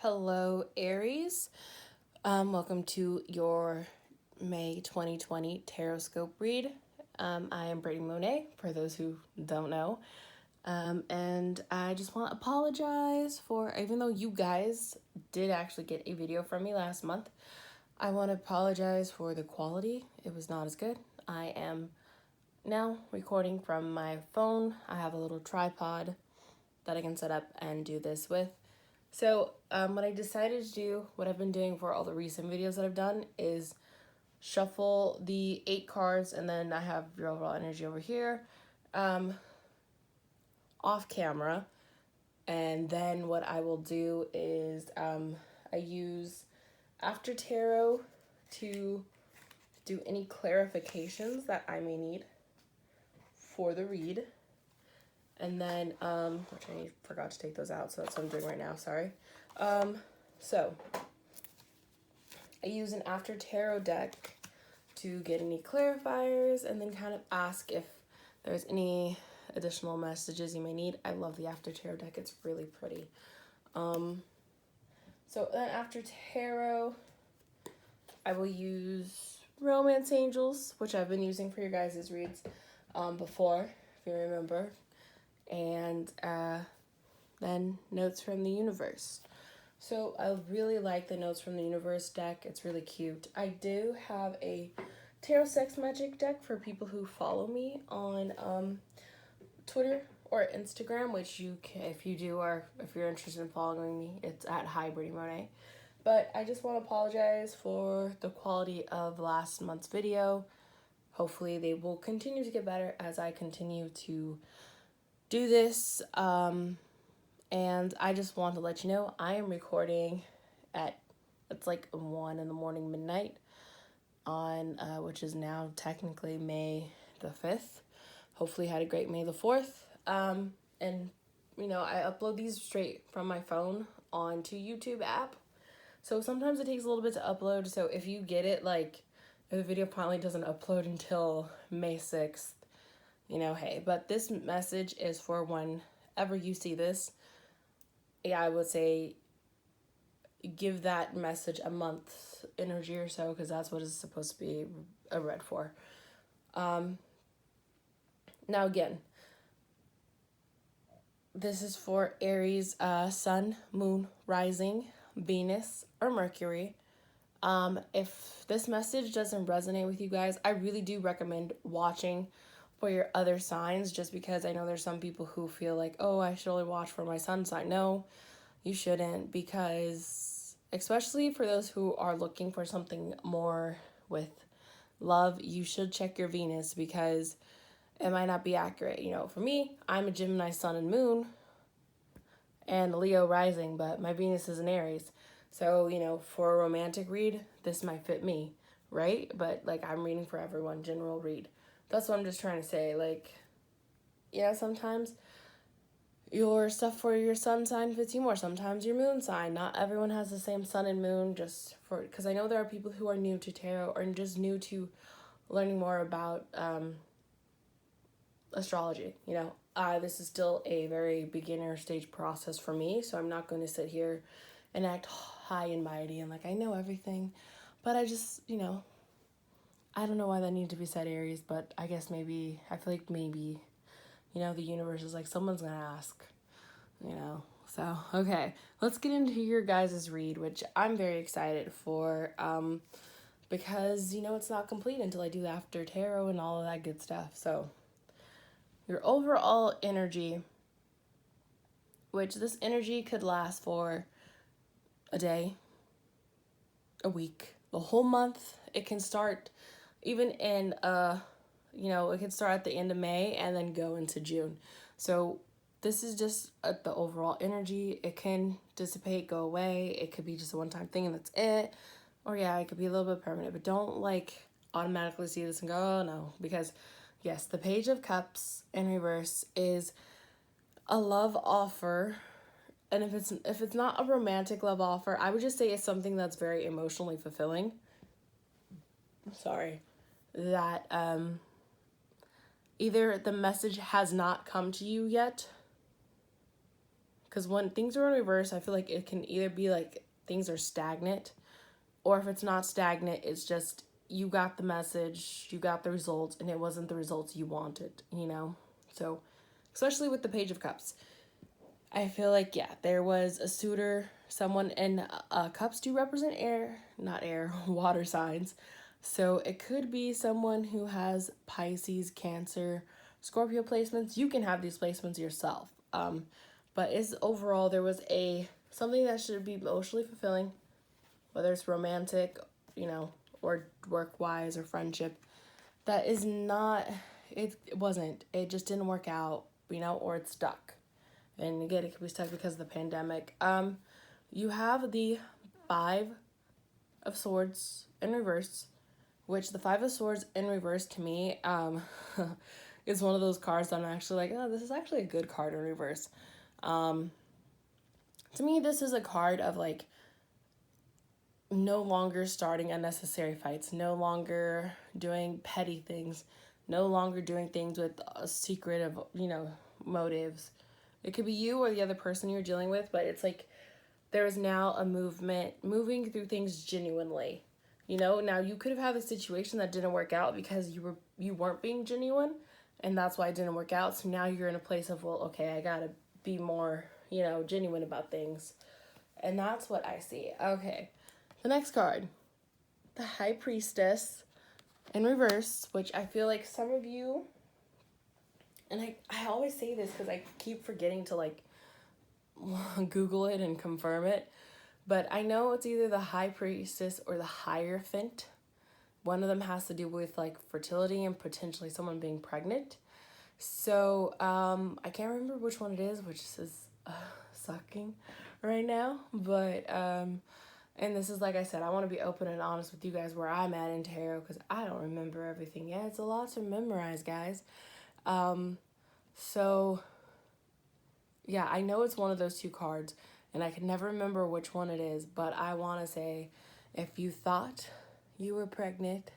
Hello, Aries. Welcome to your May 2020 Taroscope read. I am Brady Monet, for those who don't know. And I just want to apologize for, even though you guys did actually get a video from me last month, I want to apologize for the quality. It was not as good. I am now recording from my phone. I have a little tripod that I can set up and do this with. So what I decided to do, what I've been doing for all the recent videos that I've done, is shuffle the 8 cards, and then I have your overall energy over here, off camera. And then what I will do is I use After Tarot to do any clarifications that I may need for the read. And then, which I forgot to take those out, so that's what I'm doing right now, sorry. So, I use an After Tarot deck to get any clarifiers and then kind of ask if there's any additional messages you may need. I love the After Tarot deck, it's really pretty. So then after Tarot, I will use Romance Angels, which I've been using for your guys' reads before, if you remember. And then Notes from the Universe. So I really like the Notes from the Universe deck. It's really cute. I do have a Tarot Sex Magic deck for people who follow me on Twitter or Instagram, which you can, if you do, or if you're interested in following me, it's at @Brady But I just want to apologize for the quality of last month's video. Hopefully they will continue to get better as I continue to do this. And I just want to let you know I am recording at, it's like 1 in the morning, midnight, on which is now technically May the 5th. Hopefully had a great May the 4th. And you know, I upload these straight from my phone onto YouTube app. So sometimes it takes a little bit to upload. So if you get it, like, if the video probably doesn't upload until May 6th, you know, hey. But this message is for whenever you see this. Yeah, I would say give that message a month's energy or so, because that's what it's supposed to be read for. Now again, this is for Aries, Sun, Moon, Rising, Venus, or Mercury. If this message doesn't resonate with you guys, I really do recommend watching for your other signs, just because I know there's some people who feel like, oh, I should only watch for my sun sign. No, you shouldn't, because especially for those who are looking for something more with love, you should check your Venus, because it might not be accurate. You know, for me, I'm a Gemini sun and moon and Leo rising, but my Venus is in Aries. So, you know, for a romantic read, this might fit me, right? But, like, I'm reading for everyone, general read. That's what I'm just trying to say. Like, yeah, sometimes your stuff for your sun sign fits you more. Sometimes your moon sign. Not everyone has the same sun and moon, just for, because I know there are people who are new to tarot or just new to learning more about astrology. You know, this is still a very beginner stage process for me, so I'm not going to sit here and act high and mighty and like I know everything. But I just, you know, I don't know why that needed to be said, Aries, but I guess maybe, I feel like maybe, you know, the universe is like, someone's gonna ask, you know. So, okay, let's get into your guys' read, which I'm very excited for, because, you know, it's not complete until I do the After Tarot and all of that good stuff. So, your overall energy, which this energy could last for a day, a week, the whole month. It can start even in, you know, it can start at the end of May and then go into June. So this is just the overall energy. It can dissipate, go away. It could be just a one-time thing and that's it. Or yeah, it could be a little bit permanent, but don't like automatically see this and go, oh no, because yes, the Page of Cups in reverse is a love offer. And if it's not a romantic love offer, I would just say it's something that's very emotionally fulfilling. Sorry. That either the message has not come to you yet, Because when things are in reverse, I feel like it can either be like things are stagnant, or if it's not stagnant, it's just you got the message, you got the results, and it wasn't the results you wanted, you know? So, especially with the Page of Cups, I feel like, yeah, there was a suitor, someone, and cups do represent air, not air, water signs. So it could be someone who has Pisces, Cancer, Scorpio placements. You can have these placements yourself. But is overall there was something that should be emotionally fulfilling, whether it's romantic, you know, or work wise or friendship. That is not. It wasn't. It just didn't work out, you know, or it's stuck. And again, it could be stuck because of the pandemic. You have the Five of Swords in reverse, which the Five of Swords in reverse to me is one of those cards that I'm actually like, oh, this is actually a good card in reverse. To me, this is a card of like no longer starting unnecessary fights, no longer doing petty things, no longer doing things with a secret of, you know, motives. It could be you or the other person you're dealing with, but it's like there is now a movement, moving through things genuinely. You know, now you could have had a situation that didn't work out because you weren't being genuine, and that's why it didn't work out. So now you're in a place of, well, okay, I gotta be more, you know, genuine about things. And that's what I see. Okay. The next card, the High Priestess in reverse, which I feel like some of you, and I always say this because I keep forgetting to like Google it and confirm it, but I know it's either the High Priestess or the Hierophant. One of them has to do with like fertility and potentially someone being pregnant. So I can't remember which one it is, which is sucking right now, but and this is, like I said, I want to be open and honest with you guys where I'm at in tarot because I don't remember everything yet. It's a lot to memorize, guys. So, yeah, I know it's one of those two cards, and I can never remember which one it is, but I want to say if you thought you were pregnant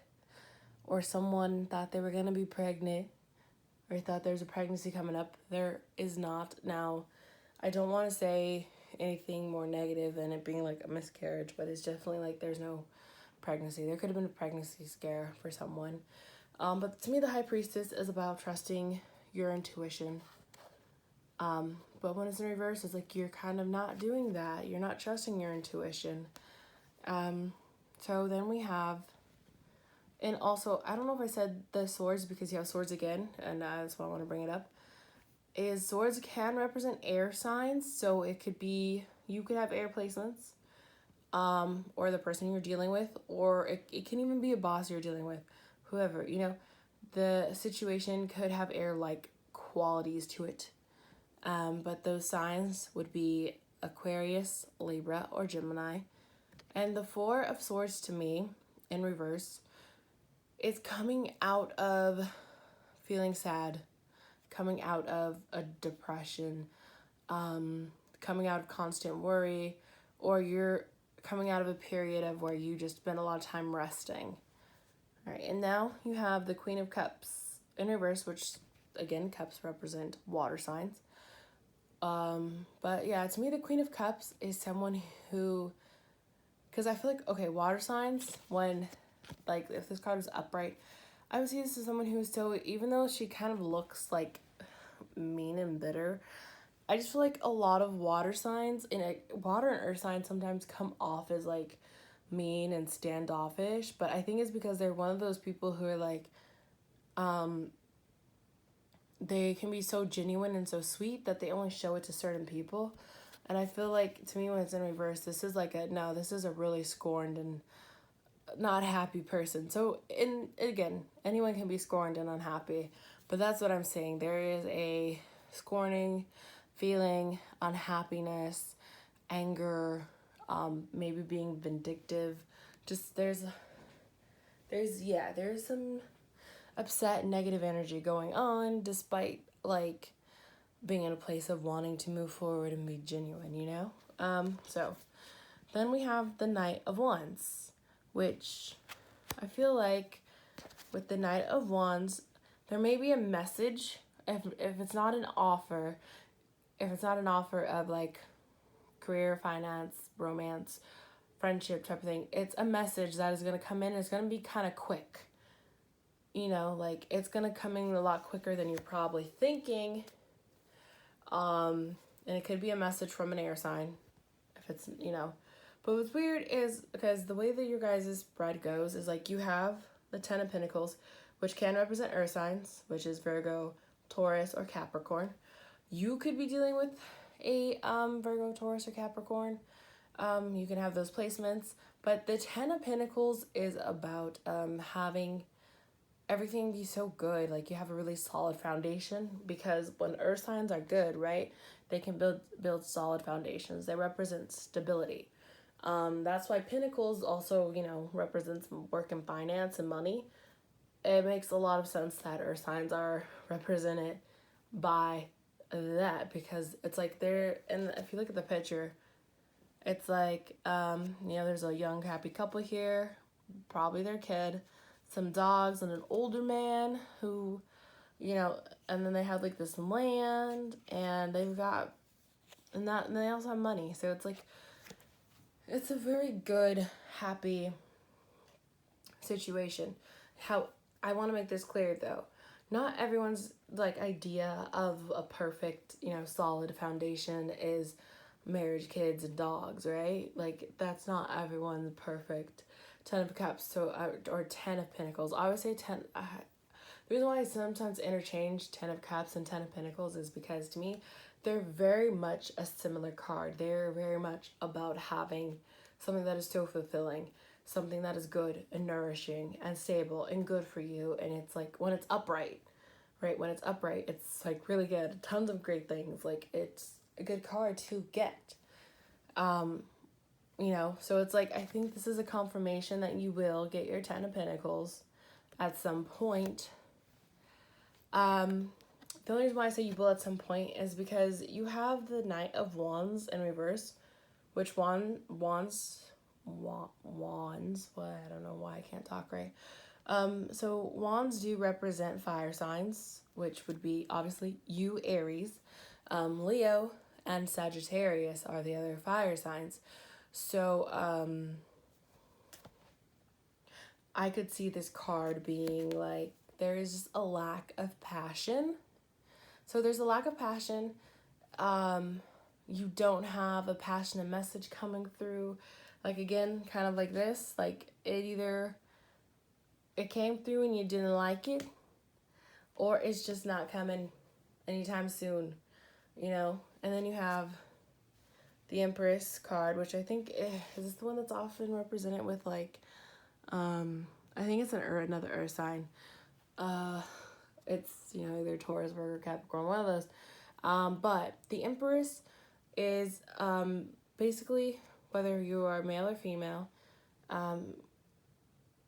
or someone thought they were going to be pregnant or thought there's a pregnancy coming up, there is not. Now, I don't want to say anything more negative than it being like a miscarriage, but it's definitely like there's no pregnancy. There could have been a pregnancy scare for someone. But to me, the High Priestess is about trusting your intuition. But when it's in reverse, it's like you're kind of not doing that. You're not trusting your intuition. So then we have, and also, I don't know if I said the swords because you have swords again, and that's why I want to bring it up. Is swords can represent air signs, so it could be, you could have air placements, or the person you're dealing with, or it can even be a boss you're dealing with, whoever, you know, the situation could have air-like qualities to it. But those signs would be Aquarius, Libra, or Gemini. And the Four of Swords to me, in reverse, is coming out of feeling sad, coming out of a depression, coming out of constant worry, or you're coming out of a period of where you just spend a lot of time resting. All right, and now you have the Queen of Cups in reverse, which, again, cups represent water signs. But yeah, to me, the Queen of Cups is someone who, because I feel like, okay, water signs, when, like, if this card is upright, I would see this as someone who is so, even though she kind of looks like mean and bitter, I just feel like a lot of water signs, water and earth signs sometimes come off as like mean and standoffish, but I think it's because they're one of those people who are like, they can be so genuine and so sweet that they only show it to certain people. And I feel like, to me, when it's in reverse, this is like this is a really scorned and not happy person. So, again, anyone can be scorned and unhappy, but that's what I'm saying. There is a scorning feeling, unhappiness, anger, maybe being vindictive. Just there's some upset, negative energy going on, despite like being in a place of wanting to move forward and be genuine, you know? So then we have the Knight of Wands, which I feel like with the Knight of Wands, there may be a message. If it's not an offer, if it's not an offer of like career, finance, romance, friendship type of thing, it's a message that is going to come in. It's going to be kind of quick. You know, like it's going to come in a lot quicker than you're probably thinking. And it could be a message from an air sign if it's, you know. But what's weird is because the way that your guys' spread goes is like you have the Ten of Pentacles, which can represent earth signs, which is Virgo, Taurus, or Capricorn. You could be dealing with a Virgo, Taurus, or Capricorn. You can have those placements. But the Ten of Pentacles is about having everything be so good. Like you have a really solid foundation, because when earth signs are good, right, they can build solid foundations. They represent stability. That's why Pentacles also, you know, represents work and finance and money. It makes a lot of sense that earth signs are represented by that, because it's like they're, and if you look at the picture, it's like, you know, there's a young happy couple here, probably their kid, some dogs, and an older man who, you know, and then they have like this land, and they've got, and they also have money. So it's like, it's a very good, happy situation. How I want to make this clear though, not everyone's like idea of a perfect, you know, solid foundation is marriage, kids, and dogs, right? Like that's not everyone's perfect Ten of Cups, so or Ten of Pentacles. I always say ten. The reason why I sometimes interchange Ten of Cups and Ten of Pentacles is because to me, they're very much a similar card. They're very much about having something that is so fulfilling, something that is good and nourishing and stable and good for you. And it's like when it's upright, right? When it's upright, it's like really good. Tons of great things. Like it's a good card to get. You know, so it's like, I think this is a confirmation that you will get your Ten of Pentacles at some point. The only reason why I say you will at some point is because you have the Knight of Wands in reverse, which wands, what, I don't know why I can't talk right. So wands do represent fire signs, which would be obviously you, Aries, Leo, and Sagittarius are the other fire signs. So, I could see this card being like, there is just a lack of passion. So there's a lack of passion. You don't have a passionate message coming through. Like again, kind of like this, like it came through and you didn't like it, or it's just not coming anytime soon, you know? And then you have the Empress card, which I think is the one that's often represented with like, I think it's another earth sign. It's, you know, either Taurus, Virgo, Capricorn, one of those. But the Empress is basically whether you are male or female.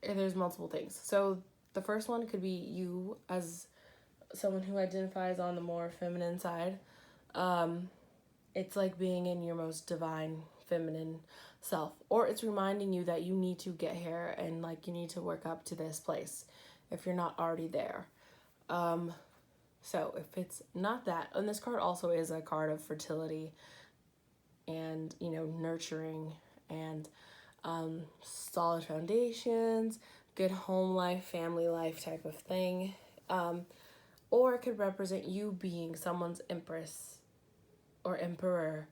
There's multiple things. So the first one could be you as someone who identifies on the more feminine side. It's like being in your most divine feminine self, or it's reminding you that you need to get here and like you need to work up to this place if you're not already there. So if it's not that, and this card also is a card of fertility and, you know, nurturing and solid foundations, good home life, family life type of thing. Or it could represent you being someone's empress or emperor.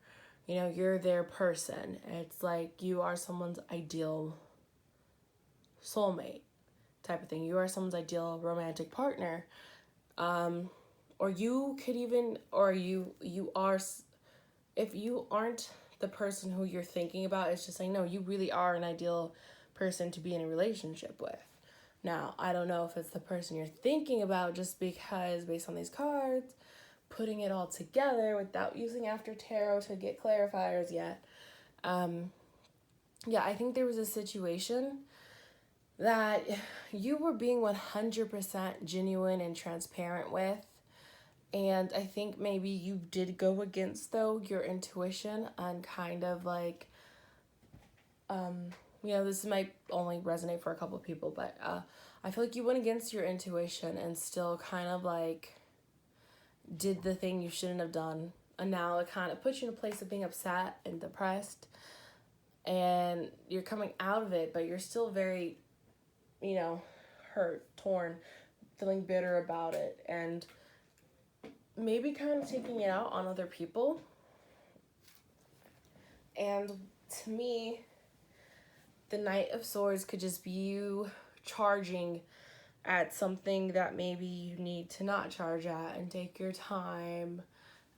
You know, you're their person. It's like you are someone's ideal soulmate type of thing. You are someone's ideal romantic partner. Or you could even, or you are, if you aren't the person who you're thinking about, it's just like, no, you really are an ideal person to be in a relationship with. Now, I don't know if it's the person you're thinking about just because based on these cards, putting it all together without using after tarot to get clarifiers yet. Yeah, I think there was a situation that you were being 100% genuine and transparent with. And I think maybe you did go against, though, your intuition and kind of like, you know, this might only resonate for a couple of people, but I feel like you went against your intuition and still kind of like did the thing you shouldn't have done And now it kind of puts you in a place of being upset and depressed. And you're coming out of it, but you're still very, hurt, torn, feeling bitter about it. And maybe kind of taking it out on other people. And to me, the Knight of Swords could just be you charging at something that maybe you need to not charge at, and take your time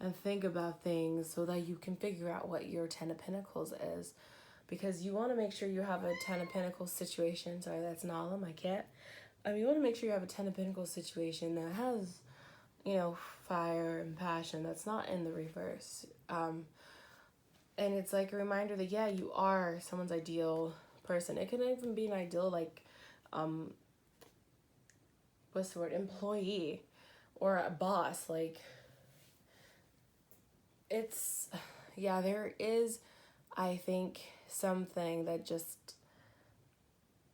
and think about things so that you can figure out what your Ten of Pentacles is. Because you want to make sure you have a Ten of Pentacles situation. Sorry, that's Nala, my cat. You want to make sure you have a Ten of Pentacles situation that has, fire and passion that's not in the reverse. And it's like a reminder that, yeah, you are someone's ideal person. It can even be an ideal, what's the word, employee or a boss. Like, it's, yeah, there is, I think, something that just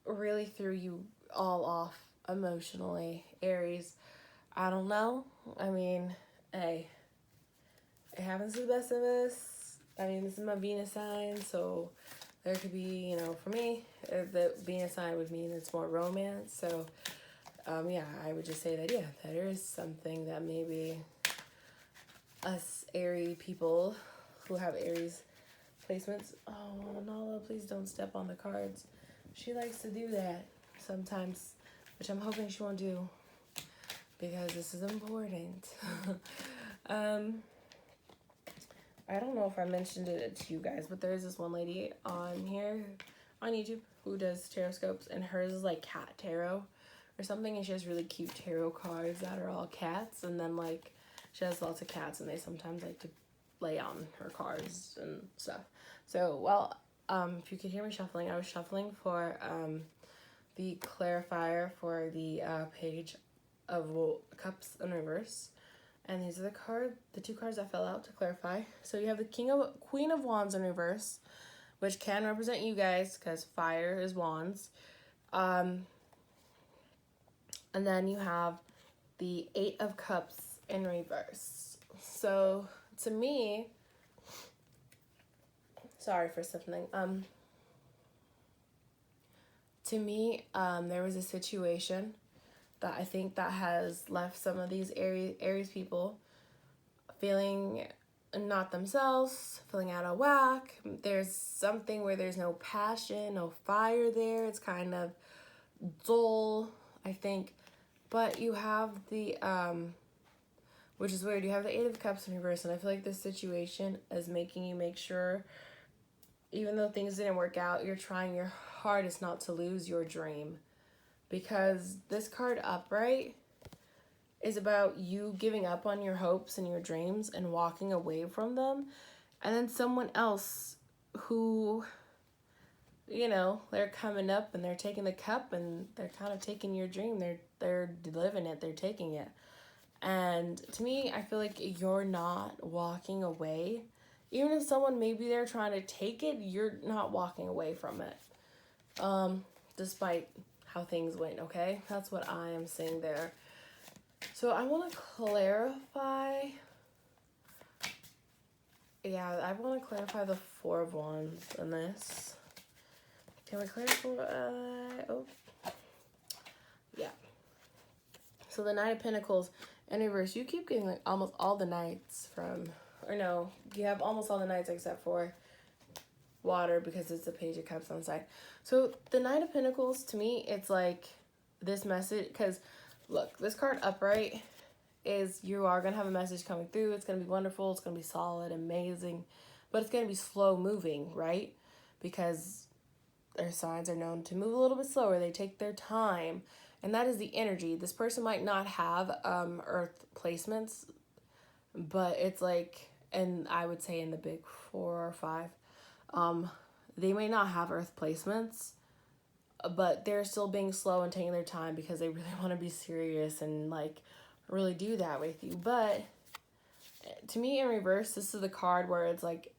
really threw you all off emotionally, Aries. I don't know. I mean, hey, it happens to the best of us. I mean, this is my Venus sign, so there could be, for me, the Venus sign would mean it's more romance. So, yeah, I would just say that, yeah, there is something that maybe us Aries people who have Aries placements. Oh, Nala, please don't step on the cards. She likes to do that sometimes, which I'm hoping she won't do because this is important. I don't know if I mentioned it to you guys, but there's this one lady on here on YouTube who does Taroscopes, and hers is like cat tarot or something, and she has really cute tarot cards that are all cats, and then like she has lots of cats, and they sometimes like to lay on her cards and stuff. So, well, if you could hear me shuffling, I was shuffling for the clarifier for the Page of Cups in reverse. And these are the two cards that fell out to clarify. So you have the Queen of Wands in reverse, which can represent you guys because fire is wands. And then you have the Eight of Cups in reverse. So to me, sorry for something. To me, there was a situation that I think that has left some of these Aries people feeling not themselves, feeling out of whack. There's something where there's no passion, no fire there. It's kind of dull, I think. But you have the, which is weird, you have the Eight of Cups in reverse, and I feel like this situation is making you make sure, even though things didn't work out, you're trying your hardest not to lose your dream. Because this card upright is about you giving up on your hopes and your dreams and walking away from them. And then someone else who, they're coming up and they're taking the cup and they're kind of taking your dream. They're living it. They're taking it. And to me, I feel like you're not walking away. Even if someone maybe they're trying to take it, you're not walking away from it. Despite how things went, okay? That's what I am saying there. So I want to clarify. Yeah, I want to clarify the Four of Wands in this. Can we clarify? Yeah. So the Knight of Pentacles in reverse. You keep getting like almost all the knights you have almost all the knights except for water because it's the Page of Cups on the side. So the Knight of Pentacles, to me, it's like this message, because look, this card upright is you are going to have a message coming through. It's going to be wonderful. It's going to be solid, amazing, but it's going to be slow moving, right? Because their signs are known to move a little bit slower. They take their time, and that is the energy. This person might not have earth placements, but it's like, and I would say in the big 4 or 5, they may not have earth placements, but they're still being slow and taking their time because they really want to be serious and like really do that with you. But to me, in reverse, this is the card where it's like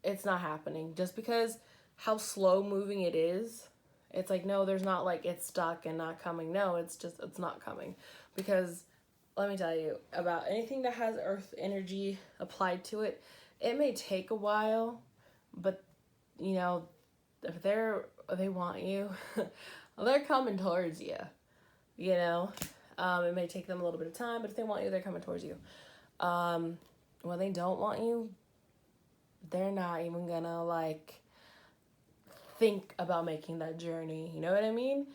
it's not happening just because how slow moving it is. It's like, no, there's not like it's stuck and not coming. No, it's just, it's not coming because let me tell you, about anything that has earth energy applied to it, it may take a while, but you know, if they want you, they're coming towards you. You know, it may take them a little bit of time, but if they want you, they're coming towards you. When they don't want you, they're not even gonna like think about making that journey. You know what I mean?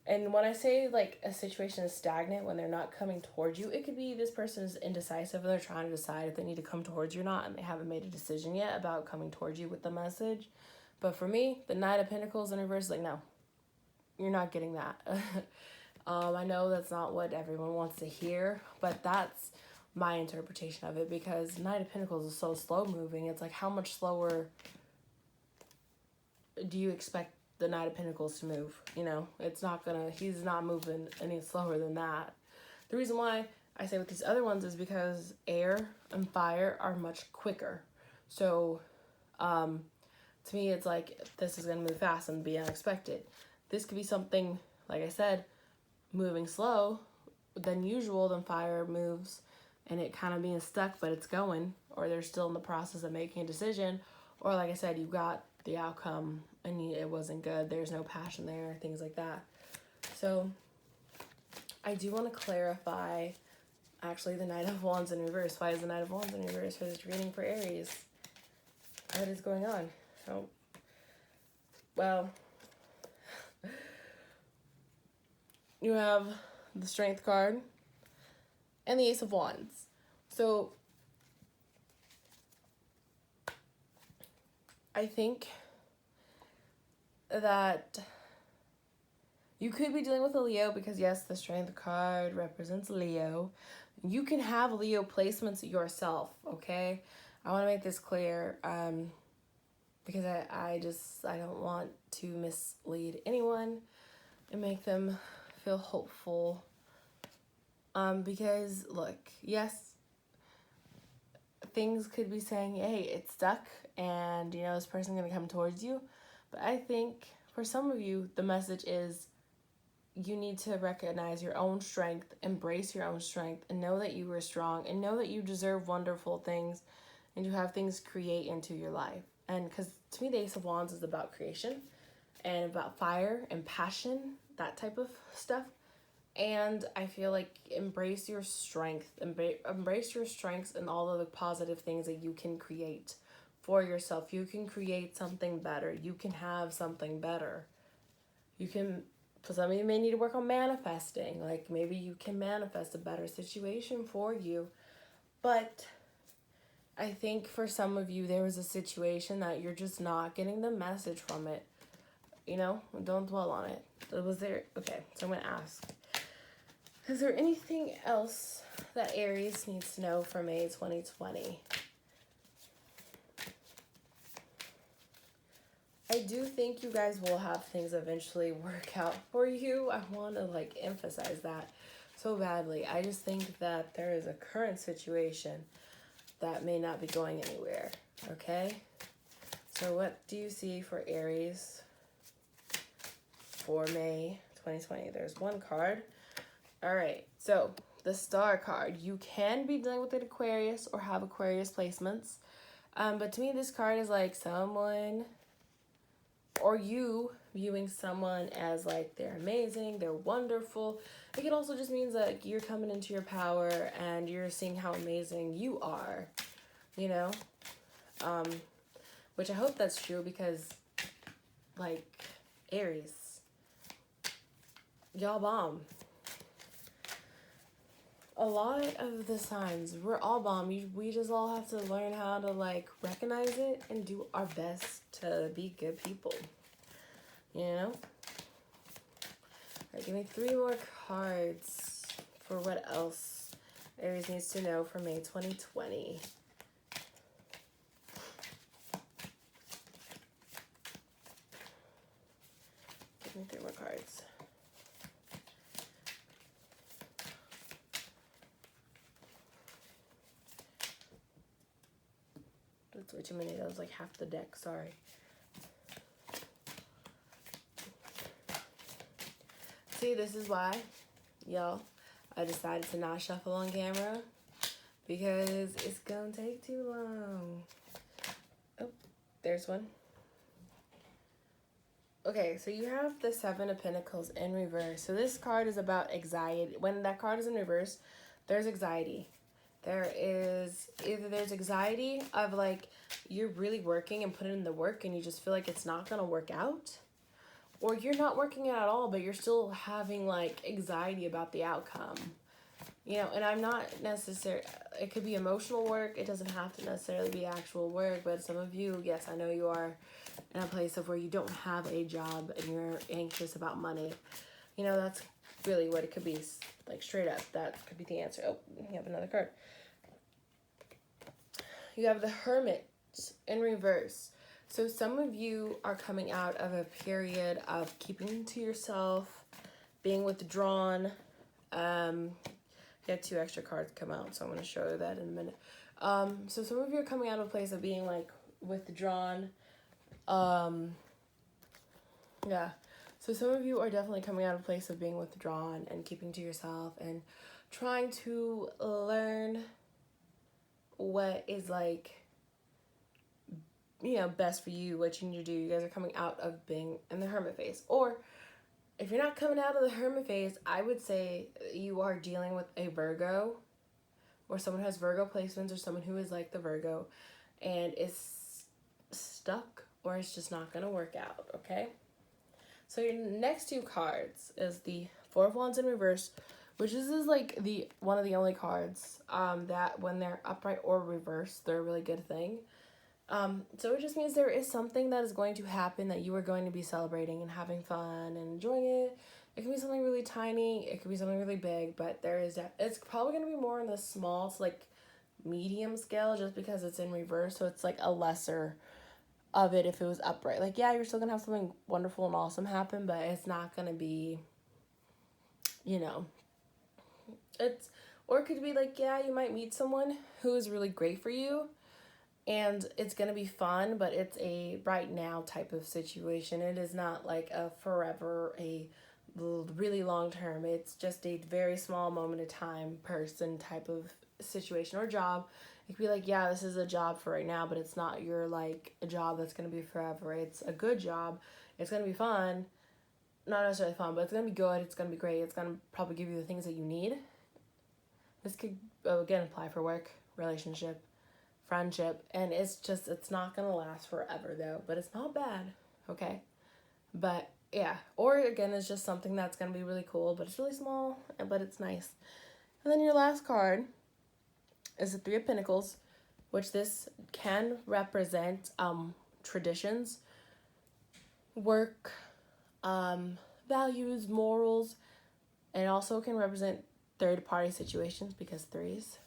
And when I say like a situation is stagnant when they're not coming towards you, it could be this person is indecisive and they're trying to decide if they need to come towards you or not, and they haven't made a decision yet about coming towards you with the message. But for me, the Knight of Pentacles in reverse is like, no, you're not getting that. I know that's not what everyone wants to hear, but that's my interpretation of it, because Knight of Pentacles is so slow moving. It's like, how much slower do you expect the Knight of Pentacles to move? You know, he's not moving any slower than that. The reason why I say with these other ones is because air and fire are much quicker. So, to me, it's like, this is going to move fast and be unexpected. This could be something, like I said, moving slow than usual, then fire moves and it kind of being stuck, but it's going, or they're still in the process of making a decision, or like I said, you got the outcome and it wasn't good, there's no passion there, things like that. So I do want to clarify actually the Knight of Wands in reverse. Why is the Knight of Wands in reverse for this reading for Aries? What is going on? Oh, well, you have the Strength card and the Ace of Wands. So I think that you could be dealing with a Leo, because yes, the Strength card represents Leo. You can have Leo placements yourself, okay? I want to make this clear, because I don't want to mislead anyone and make them feel hopeful. Because look, yes, things could be saying, hey, it's stuck and you know this person's gonna come towards you. But I think for some of you, the message is you need to recognize your own strength, embrace your own strength, and know that you are strong, and know that you deserve wonderful things and to have things create into your life. And because to me, the Ace of Wands is about creation and about fire and passion, that type of stuff. And I feel like embrace your strength, embrace your strengths and all of the positive things that you can create for yourself. You can create something better. You can have something better. You can, for some of you may need to work on manifesting. Like maybe you can manifest a better situation for you. But I think for some of you, there was a situation that you're just not getting the message from it. You know, don't dwell on it. Was there, okay, so I'm going to ask. Is there anything else that Aries needs to know for May 2020? I do think you guys will have things eventually work out for you. I want to like emphasize that so badly. I just think that there is a current situation that may not be going anywhere, okay? So what do you see for Aries for May 2020? There's one card. All right, so the Star card. You can be dealing with an Aquarius or have Aquarius placements. But to me, this card is like someone or you viewing someone as like they're amazing, they're wonderful. It can also just means that you're coming into your power and you're seeing how amazing you are, you know? Which I hope that's true, because like Aries, y'all bomb. A lot of the signs, we're all bomb. We just all have to learn how to like recognize it and do our best to be good people. You know? All right, give me 3 more cards for what else Aries needs to know for May 2020. Give me 3 more cards. That's way too many. That was like half the deck. Sorry. See, this is why, y'all, I decided to not shuffle on camera because it's gonna take too long. Oh, there's one. Okay, so you have the Seven of Pentacles in reverse. So this card is about anxiety. When that card is in reverse, there's anxiety. There's anxiety of like you're really working and putting in the work and you just feel like it's not gonna work out. Or you're not working it at all, but you're still having like anxiety about the outcome. You know, and I'm not necessarily, it could be emotional work. It doesn't have to necessarily be actual work, but some of you, yes, I know you are in a place of where you don't have a job and you're anxious about money. You know, that's really what it could be, like straight up. That could be the answer. Oh, you have another card. You have the Hermit in reverse. So some of you are coming out of a period of keeping to yourself, being withdrawn. You had 2 extra cards come out, so I'm going to show you that in a minute. So some of you are coming out of a place of being like withdrawn. Yeah. So some of you are definitely coming out of a place of being withdrawn and keeping to yourself and trying to learn what is like, you know, best for you, what you need to do. You guys are coming out of being in the hermit phase. Or if you're not coming out of the hermit phase, I would say you are dealing with a Virgo or someone who has Virgo placements or someone who is like the Virgo and is stuck or it's just not going to work out, okay? So your next 2 cards is the Four of Wands in reverse, which is like one of the only cards that when they're upright or reversed, they're a really good thing. So it just means there is something that is going to happen that you are going to be celebrating and having fun and enjoying it. It can be something really tiny. It could be something really big, but it's probably going to be more in the small to like medium scale just because it's in reverse. So it's like a lesser of it if it was upright. Like, yeah, you're still going to have something wonderful and awesome happen, but it's not going to be, you know, or it could be like, yeah, you might meet someone who is really great for you and it's going to be fun, but it's a right now type of situation. It is not like a forever, a really long term. It's just a very small moment of time person type of situation or job. It could be like, yeah, this is a job for right now, but it's not your like a job that's going to be forever. It's a good job. It's going to be fun. Not necessarily fun, but it's going to be good. It's going to be great. It's going to probably give you the things that you need. This could, again, apply for work, relationship, friendship, and it's not gonna last forever though, but it's not bad, okay? But yeah, or again, it's just something that's gonna be really cool, but it's really small, but it's nice. And then your last card is the Three of Pentacles, which this can represent traditions, work, values, morals, and also can represent third-party situations because threes.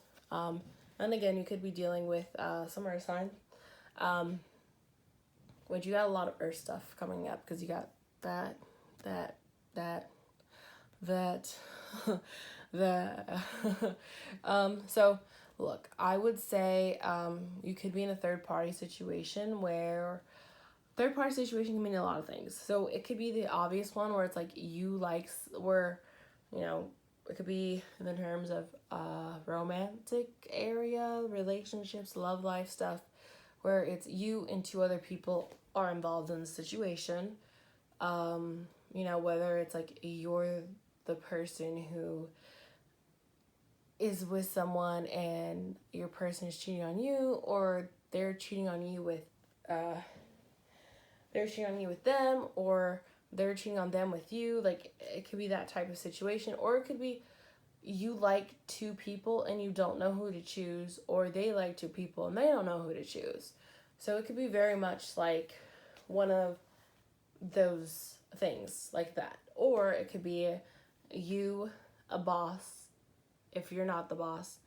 And again, you could be dealing with some earth sign. Which you got a lot of earth stuff coming up because you got that, so look, I would say you could be in a third-party situation where third-party situation can mean a lot of things. So it could be the obvious one where it's like it could be in the terms of romantic area, relationships, love life stuff, where it's you and 2 other people are involved in the situation. Whether it's like you're the person who is with someone and your person is cheating on you, or they're cheating on you with them, or they're cheating on them with you. Like, it could be that type of situation, or it could be you like 2 people and you don't know who to choose, or they like 2 people and they don't know who to choose. So it could be very much like one of those things like that. Or it could be you, a boss, if you're not the boss,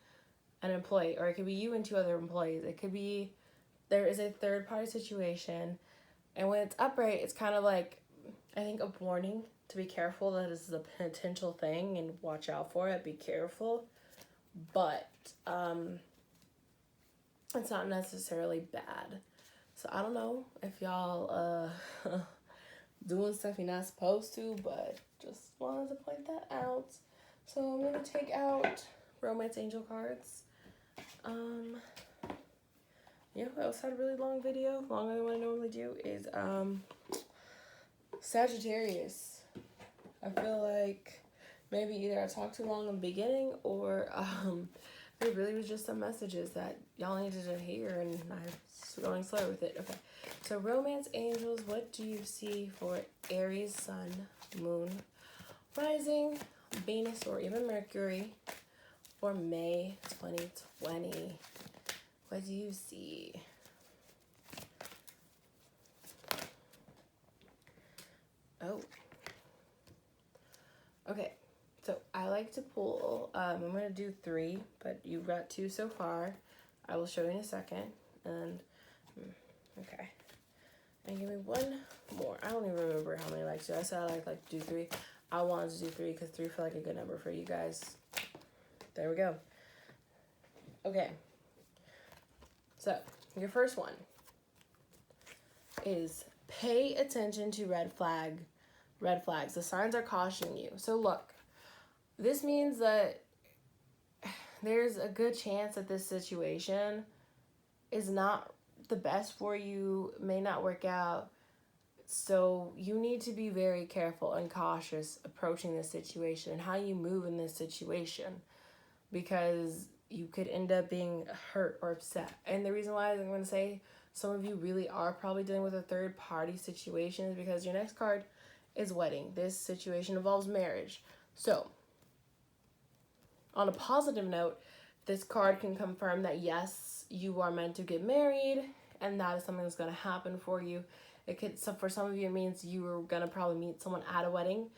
an employee, or it could be you and 2 other employees. It could be there is a third party situation, and when it's upright, it's kind of like, I think, a warning to be careful that this is a potential thing and watch out for it. Be careful. But it's not necessarily bad. So I don't know if y'all doing stuff you're not supposed to, but just wanted to point that out. So I'm going to take out Romance Angel cards. Yeah, I also had a really long video, longer than what I normally do, is Sagittarius. I feel like maybe either I talked too long in the beginning, or there really was just some messages that y'all needed to hear, and I'm going slow with it. Okay, so Romance Angels, what do you see for Aries, Sun, Moon, Rising, Venus, or even Mercury for May 2020? What do you see? Oh. Okay, so I like to pull, I'm going to do 3, but you've got 2 so far. I will show you in a second. And, okay. And give me 1 more. I don't even remember how many I like to do. I said I like to do 3. I wanted to do 3 because 3 feel like a good number for you guys. There we go. Okay. So, your first one is pay attention to red flags. The signs are cautioning you. So look, this means that there's a good chance that this situation is not the best for you, may not work out. So you need to be very careful and cautious approaching this situation and how you move in this situation, because you could end up being hurt or upset. And the reason why I'm going to say some of you really are probably dealing with a third party situation is because your next card is wedding. This situation involves marriage. So on a positive note, this card can confirm that yes, you are meant to get married, and that is something that's going to happen for you. It could, so for some of you, it means you are going to probably meet someone at a wedding,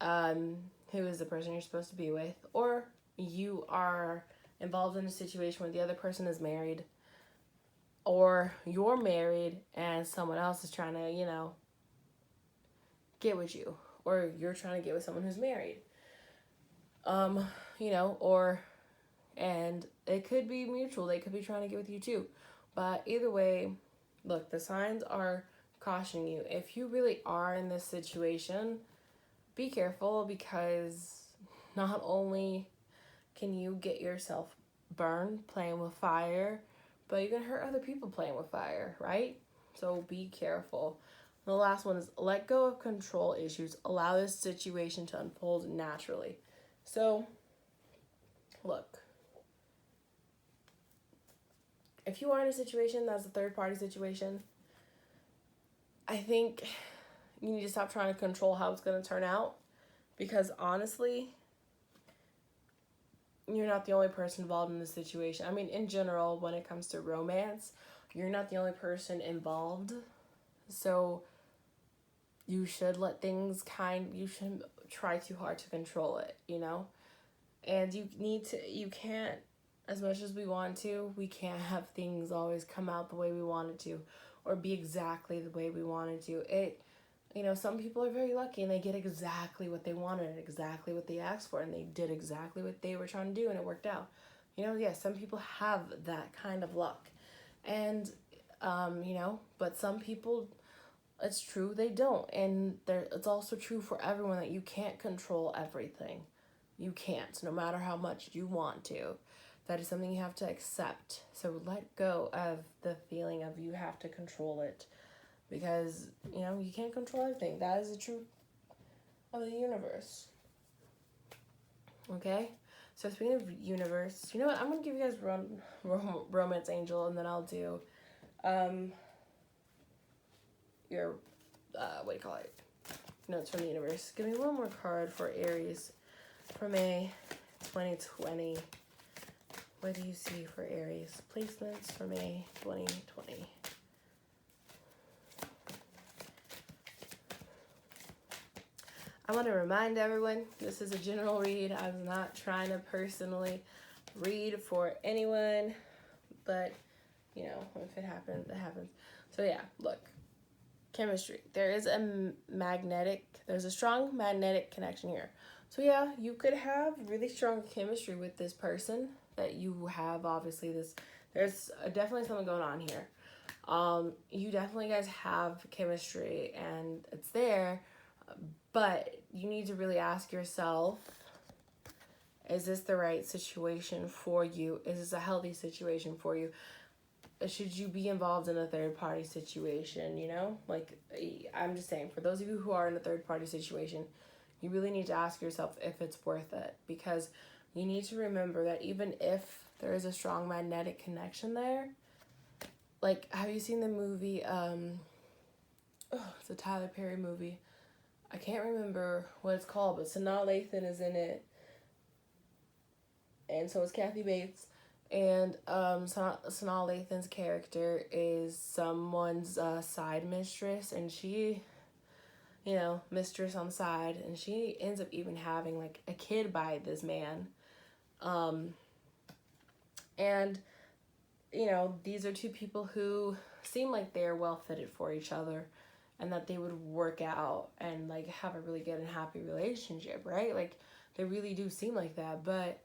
who is the person you're supposed to be with, or you are involved in a situation where the other person is married, or you're married and someone else is trying to, get with you, or you're trying to get with someone who's married. And it could be mutual. They could be trying to get with you too. But either way, look, the signs are cautioning you. If you really are in this situation, be careful, because not only can you get yourself burned playing with fire, but you can hurt other people playing with fire, right? So be careful. The last one is let go of control issues. Allow this situation to unfold naturally. So, look, if you are in a situation that's a third party situation, I think you need to stop trying to control how it's going to turn out, because honestly, you're not the only person involved in this situation. I mean, in general, when it comes to romance, you're not the only person involved. So you should let things you shouldn't try too hard to control it, And you can't, as much as we want to, we can't have things always come out the way we want it to, or be exactly the way we wanted to. Some people are very lucky and they get exactly what they wanted, exactly what they asked for, and they did exactly what they were trying to do, and it worked out. Yes, some people have that kind of luck. And, but some people, it's true, they don't. And it's also true for everyone that you can't control everything. You can't, no matter how much you want to. That is something you have to accept. So let go of the feeling of you have to control it. Because, you can't control everything. That is the truth of the universe. Okay? So speaking of universe, you know what? I'm going to give you guys Romance Angel, and then I'll do your, notes from the universe. Give me one more card for Aries for May 2020. What do you see for Aries? Placements for May 2020. I want to remind everyone, this is a general read. I'm not trying to personally read for anyone, but, if it happens, it happens. So yeah, look, chemistry. There's a strong magnetic connection here. So yeah, you could have really strong chemistry with this person that you have. Obviously, there's definitely something going on here. You definitely guys have chemistry and it's there, but you need to really ask yourself, Is this the right situation for you? Is this a healthy situation for you? Should you be involved in a third party situation, you know? Like, I'm just saying, for those of you who are in a third party situation, you really need to ask yourself if it's worth it, because you need to remember that even if there is a strong magnetic connection there, like, have you seen the movie, it's a Tyler Perry movie. I can't remember what it's called, but Sanaa Lathan is in it. And so is Kathy Bates. And Sanaa Lathan's character is someone's side mistress. And she, you know, mistress on the side. And she ends up even having, like, a kid by this man. And, you know, these are two people who seem like they're well fitted for each other. And that they would work out and, like, have a really good and happy relationship, right? Like, they really do seem like that. But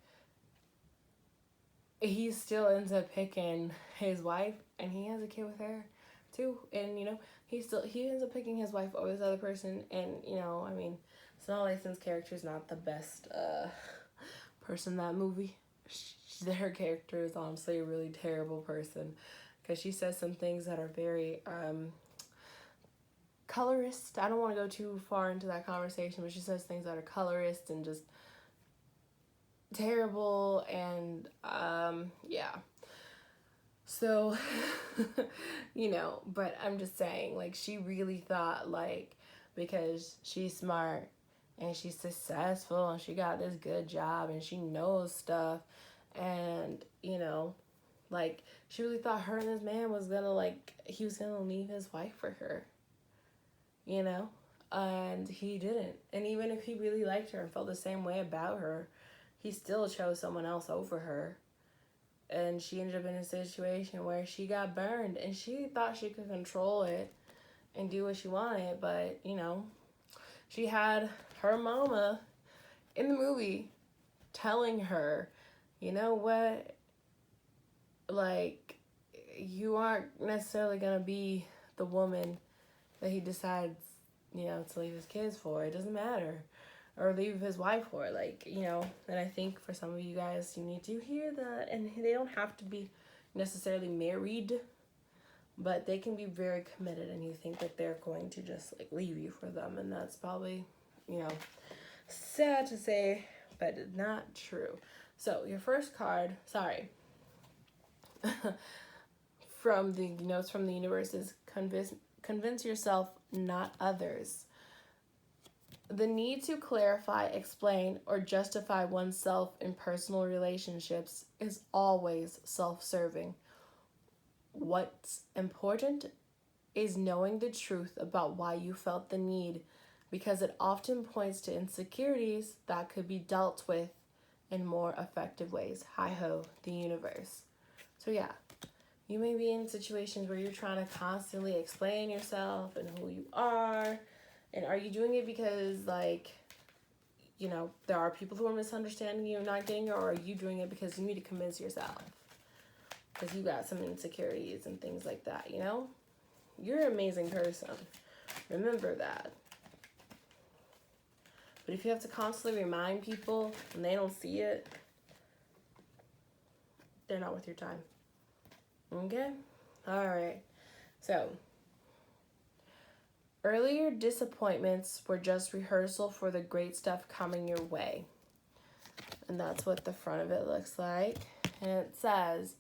he still ends up picking his wife, and he has a kid with her too. And, you know, he ends up picking his wife over this other person. And, you know, I mean, Sanaa Lathan's character is not the best person in that movie. Her character is honestly a really terrible person, because she says some things that are very colorist. I don't want to go too far into that conversation, but she says things that are colorist and just terrible. And yeah, so you know, but I'm just saying, like, she really thought, like, because she's smart and she's successful and she got this good job and she knows stuff, and, you know, like, she really thought her and this man was gonna, like, he was gonna leave his wife for her, you know, and he didn't. And even if he really liked her and felt the same way about her, he still chose someone else over her. And she ended up in a situation where she got burned, and she thought she could control it and do what she wanted. But, you know, she had her mama in the movie telling her, you know what, like, you aren't necessarily going to be the woman that he decides, you know, to leave his kids for. It doesn't matter. Or leave his wife for, like, you know. And I think for some of you guys, you need to hear that. And they don't have to be necessarily married, but they can be very committed, and you think that they're going to just, like, leave you for them. And that's probably, you know, sad to say, but not true. So your first card, from the notes from the universe is convince yourself, not others. The need to clarify, explain, or justify oneself in personal relationships is always self-serving. What's important is knowing the truth about why you felt the need, because it often points to insecurities that could be dealt with in more effective ways. Hi-ho, the universe. So yeah, you may be in situations where you're trying to constantly explain yourself and who you are. And are you doing it because, like, you know, there are people who are misunderstanding you and not getting it, or are you doing it because you need to convince yourself? Because you got some insecurities and things like that, you know? You're an amazing person. Remember that. But if you have to constantly remind people and they don't see it, they're not worth your time. Okay? All right. So, earlier disappointments were just rehearsal for the great stuff coming your way. And that's what the front of it looks like. And it says,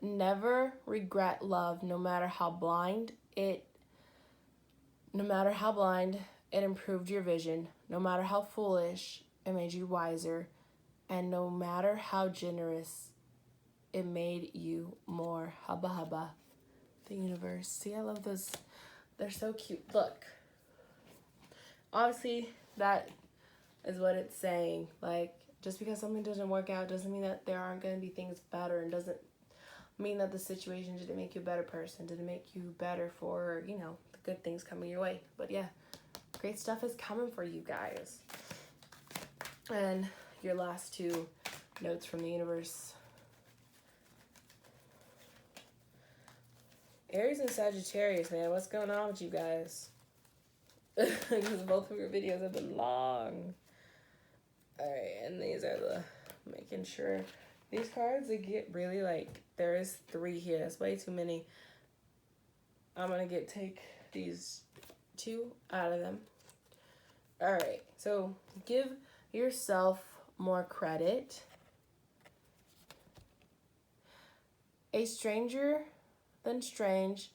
never regret love, no matter how blind it improved your vision, no matter how foolish it made you wiser, and no matter how generous it made you more. Hubba hubba. The universe. See, I love those. They're so cute. Look. Obviously, that is what it's saying. Like, just because something doesn't work out doesn't mean that there aren't going to be things better, and doesn't mean that the situation didn't make you a better person, didn't make you better for, you know, the good things coming your way. But yeah, great stuff is coming for you guys. And your last two notes from the universe. Aries and Sagittarius, man, what's going on with you guys? Because both of your videos have been long. Alright, and these are the making sure these cards, they get really like, there is 3 here. That's way too many. I'm gonna take these 2 out of them. All right, so give yourself more credit. A stranger than strange,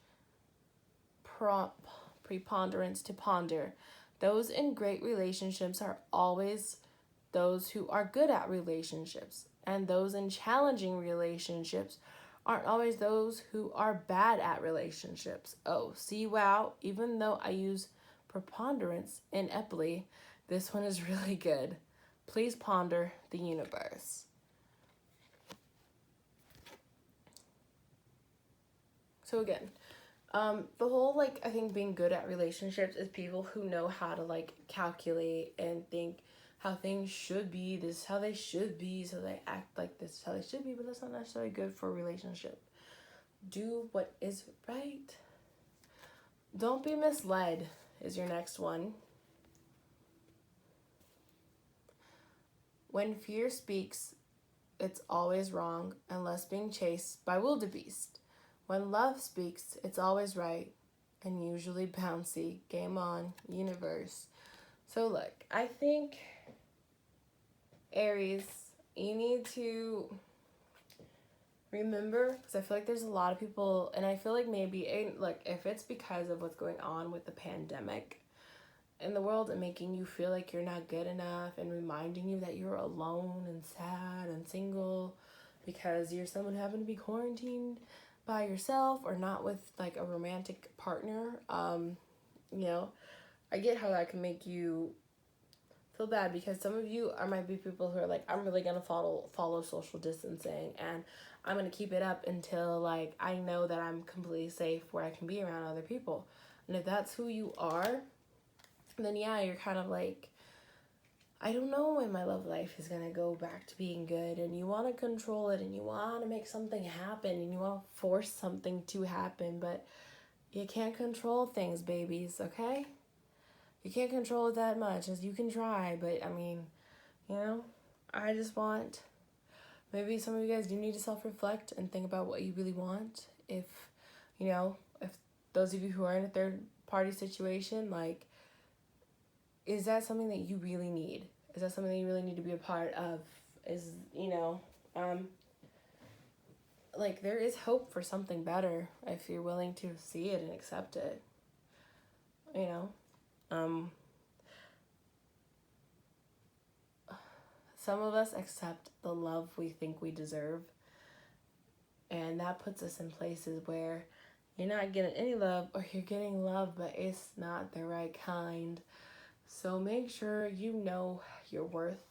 preponderance to ponder. Those in great relationships are always those who are good at relationships, and those in challenging relationships aren't always those who are bad at relationships. Oh, see, wow, even though I use preponderance ineptly, this one is really good. Please ponder the universe. So again, the whole, like, I think being good at relationships is people who know how to, like, calculate and think how things should be, this is how they should be, so they act like this is how they should be, but that's not necessarily good for a relationship. Do what is right. Don't be misled is your next one. When fear speaks, it's always wrong unless being chased by wildebeest. When love speaks, it's always right and usually bouncy. Game on, universe. So look, I think, Aries, you need to remember, because I feel like there's a lot of people, and I feel like maybe, like, if it's because of what's going on with the pandemic in the world and making you feel like you're not good enough and reminding you that you're alone and sad and single because you're someone having to be quarantined by yourself or not with, like, a romantic partner, you know, I get how that can make you feel bad, because some of you might be people who are like, I'm really gonna follow social distancing, and I'm gonna keep it up until, like, I know that I'm completely safe where I can be around other people. And if that's who you are, then yeah, you're kind of like, I don't know when my love life is gonna go back to being good, and you want to control it, and you want to make something happen, and you want to force something to happen, but you can't control things, babies, okay? You can't control it that much as you can try, but I mean, you know, I just want, maybe some of you guys do need to self-reflect and think about what you really want. If, you know, if those of you who are in a third party situation, like, is that something that you really need? Is that something that you really need to be a part of? Is, you know, like, there is hope for something better if you're willing to see it and accept it, you know? Some of us accept the love we think we deserve, and that puts us in places where you're not getting any love, or you're getting love, but it's not the right kind. So make sure you know your worth.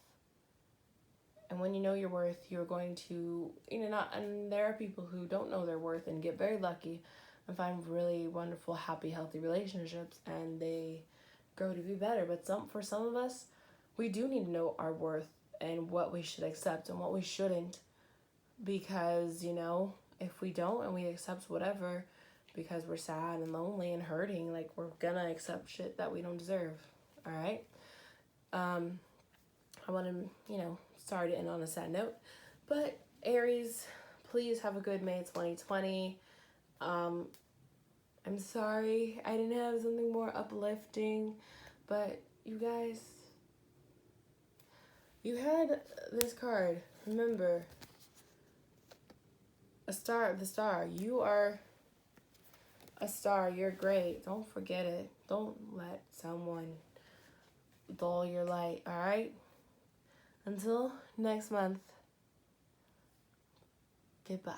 And when you know your worth, you're going to, you know, not, and there are people who don't know their worth and get very lucky and find really wonderful, happy, healthy relationships, and they grow to be better. But for some of us, we do need to know our worth and what we should accept and what we shouldn't. Because, you know, if we don't and we accept whatever because we're sad and lonely and hurting, like, we're gonna accept shit that we don't deserve. All right? I want to, you know, start it on a sad note. But Aries, please have a good May 2020. I'm sorry I didn't have something more uplifting, but you guys, you had this card. Remember, a star of the star. You are a star. You're great. Don't forget it. Don't let someone dull your light, all right? Until next month, goodbye.